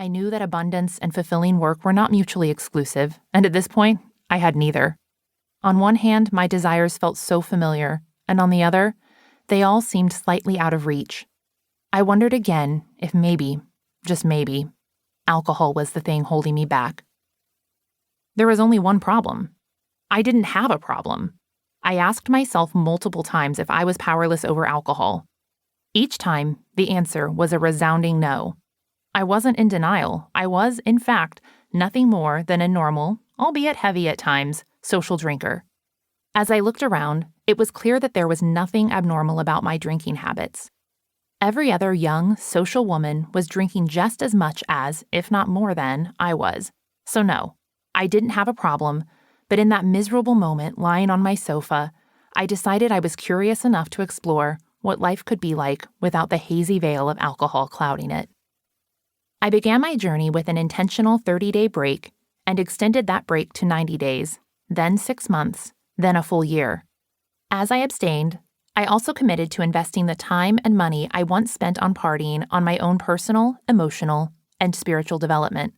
I knew that abundance and fulfilling work were not mutually exclusive, and at this point, I had neither. On one hand, my desires felt so familiar, and on the other, they all seemed slightly out of reach. I wondered again if maybe, just maybe, alcohol was the thing holding me back. There was only one problem. I didn't have a problem. I asked myself multiple times if I was powerless over alcohol. Each time, the answer was a resounding no. I wasn't in denial. I was, in fact, nothing more than a normal, albeit heavy at times, social drinker. As I looked around, it was clear that there was nothing abnormal about my drinking habits. Every other young, social woman was drinking just as much as, if not more than, I was. So no, I didn't have a problem, but in that miserable moment lying on my sofa, I decided I was curious enough to explore what life could be like without the hazy veil of alcohol clouding it. I began my journey with an intentional 30-day break and extended that break to 90 days, then 6 months, then a full year. As I abstained, I also committed to investing the time and money I once spent on partying on my own personal, emotional, and spiritual development.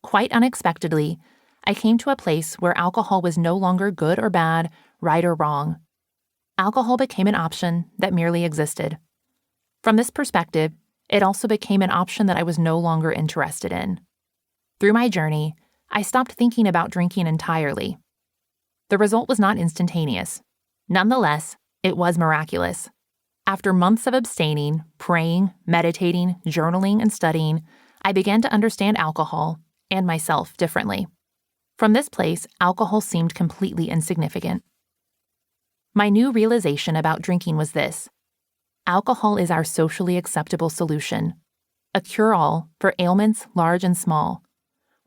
Quite unexpectedly, I came to a place where alcohol was no longer good or bad, right or wrong. Alcohol became an option that merely existed. From this perspective, it also became an option that I was no longer interested in. Through my journey, I stopped thinking about drinking entirely. The result was not instantaneous. Nonetheless, it was miraculous. After months of abstaining, praying, meditating, journaling, and studying, I began to understand alcohol and myself differently. From this place, alcohol seemed completely insignificant. My new realization about drinking was this: alcohol is our socially acceptable solution, a cure-all for ailments large and small.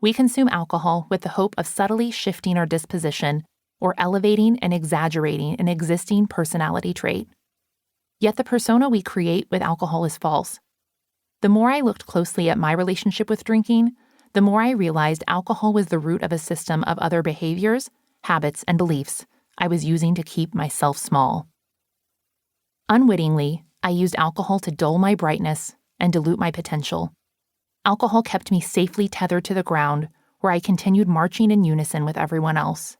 We consume alcohol with the hope of subtly shifting our disposition or elevating and exaggerating an existing personality trait. Yet the persona we create with alcohol is false. The more I looked closely at my relationship with drinking, the more I realized alcohol was the root of a system of other behaviors, habits, and beliefs I was using to keep myself small. Unwittingly, I used alcohol to dull my brightness and dilute my potential. Alcohol kept me safely tethered to the ground, where I continued marching in unison with everyone else.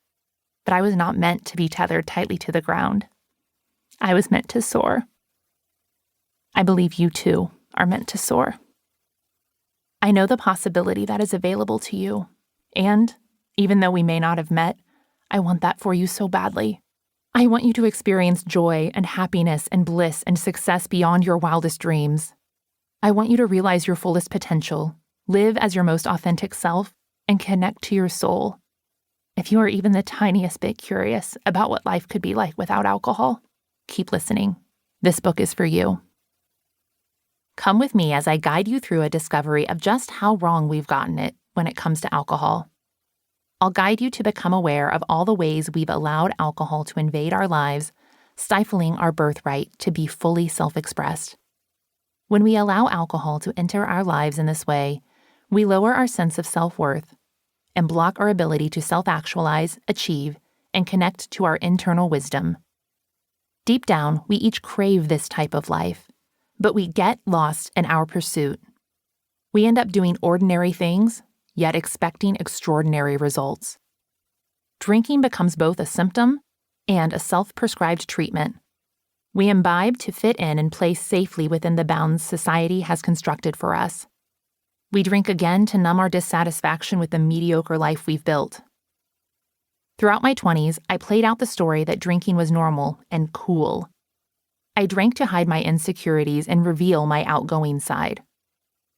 But I was not meant to be tethered tightly to the ground. I was meant to soar. I believe you, too, are meant to soar. I know the possibility that is available to you, and, even though we may not have met, I want that for you so badly. I want you to experience joy and happiness and bliss and success beyond your wildest dreams. I want you to realize your fullest potential, live as your most authentic self, and connect to your soul. If you are even the tiniest bit curious about what life could be like without alcohol, keep listening. This book is for you. Come with me as I guide you through a discovery of just how wrong we've gotten it when it comes to alcohol. I'll guide you to become aware of all the ways we've allowed alcohol to invade our lives, stifling our birthright to be fully self-expressed. When we allow alcohol to enter our lives in this way, we lower our sense of self-worth and block our ability to self-actualize, achieve, and connect to our internal wisdom. Deep down, we each crave this type of life, but we get lost in our pursuit. We end up doing ordinary things, yet expecting extraordinary results. Drinking becomes both a symptom and a self-prescribed treatment. We imbibe to fit in and place safely within the bounds society has constructed for us. We drink again to numb our dissatisfaction with the mediocre life we've built. Throughout my 20s, I played out the story that drinking was normal and cool. I drank to hide my insecurities and reveal my outgoing side.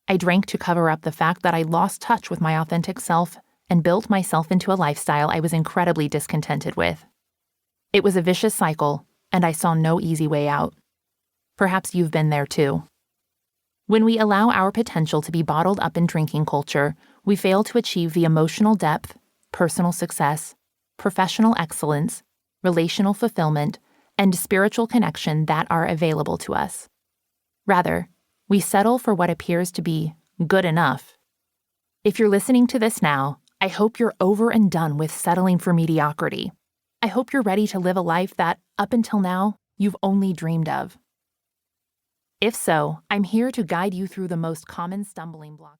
I drank to cover up the fact that I lost touch with my authentic self and built myself into a lifestyle I was incredibly discontented with. It was a vicious cycle, and I saw no easy way out. Perhaps you've been there too. When we allow our potential to be bottled up in drinking culture, we fail to achieve the emotional depth, personal success, professional excellence, relational fulfillment, and spiritual connection that are available to us. Rather, we settle for what appears to be good enough. If you're listening to this now, I hope you're over and done with settling for mediocrity. I hope you're ready to live a life that, up until now, you've only dreamed of. If so, I'm here to guide you through the most common stumbling blocks.